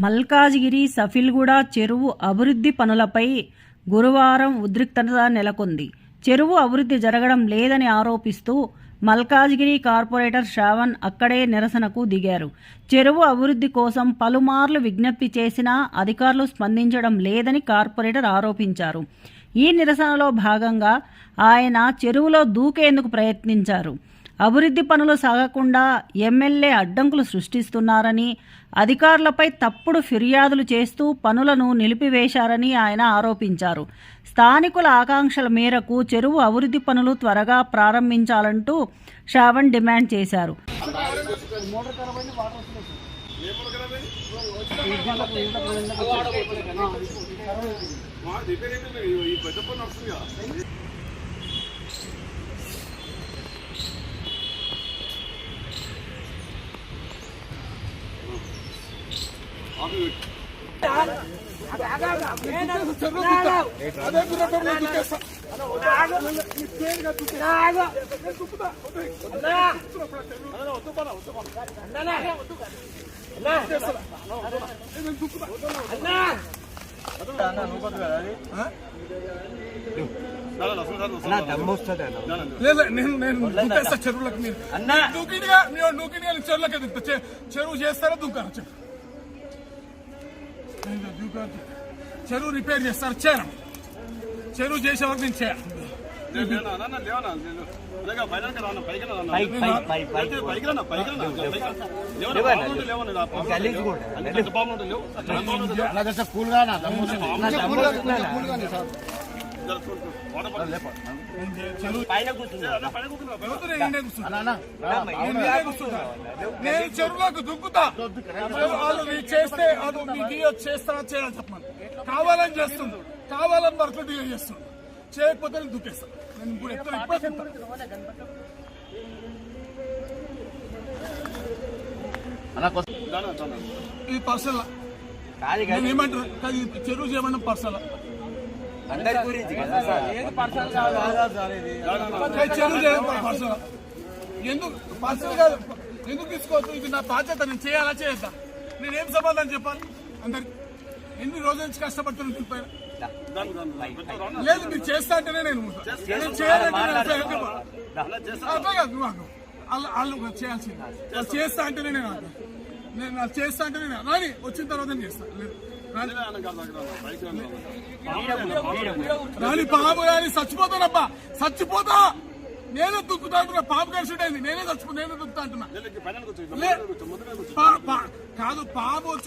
మల్కాజిగిరి సఫిల్గూడ చెరువు అభివృద్ధి పనులపై గురువారం ఉద్రిక్తత నెలకొంది. చెరువు అభివృద్ధి జరగడం లేదని ఆరోపిస్తూ మల్కాజిగిరి కార్పొరేటర్ శ్రావణ్ అక్కడే నిరసనకు దిగారు. చెరువు అభివృద్ధి కోసం పలుమార్లు విజ్ఞప్తి చేసినా అధికారులు స్పందించడం లేదని కార్పొరేటర్ ఆరోపించారు. ఈ నిరసనలో భాగంగా ఆయన చెరువులో దూకేందుకు ప్రయత్నించారు. అభివృద్ధి పనులు సాగకుండా ఎమ్మెల్యే అడ్డంకులు సృష్టిస్తున్నారని, అధికారులపై తప్పుడు ఫిర్యాదులు చేస్తూ పనులను నిలిపివేశారని ఆయన ఆరోపించారు. స్థానికుల ఆకాంక్షల మేరకు చెరువు అభివృద్ధి పనులు త్వరగా ప్రారంభించాలంటూ శ్రావణ్ డిమాండ్ చేశారు. చెరువులకు చెరువు చేస్తారా దుకాణం చెరువు రిపేర్ చేస్తారు చేయను. చెరువు చేసే వరకు నేను చేయను. నేను చెరువులకు దుక్కుతా. చేస్తే అది మీకు చేస్తారా చేయాలని చెప్పమని కావాలని చేస్తుంది, కావాలని వర్క్ డీల్ చేస్తుంది. చేయకపోతే నేను దుక్కేస్తాను. నేను ఇప్పుడు ఇది పర్సనల్ ఏమంటారు? చెరువు చేయమన్నా పర్సనల్ చెరువు చేయడం పర్సనల్. ఎందుకు పర్సనల్ కాదు? ఎందుకు తీసుకోవద్దు? ఇది నా బాధ్యత. నేను చేయాలా చేద్దా? నేనేం సమాధానం చెప్పాలి అందరికి? ఎన్ని రోజుల నుంచి కష్టపడుతున్నాను దీనిపైన. లేదు మీరు చేస్తా అంటేనే నేను చేయాలంటే వాళ్ళు చేయాల్సింది. చేస్తా అంటేనే నేను చేస్తా అంటేనే రాని వచ్చిన తర్వాత నేను చేస్తాను. రాని పాము రాని చచ్చిపోతానబ్బా, చచ్చిపోతా. నేనే దుక్కుతా అంటున్నా. పాము కలిసి నేనే చచ్చిపో, నేనే దుక్కుతా అంటున్నా. కాదు పాము వచ్చి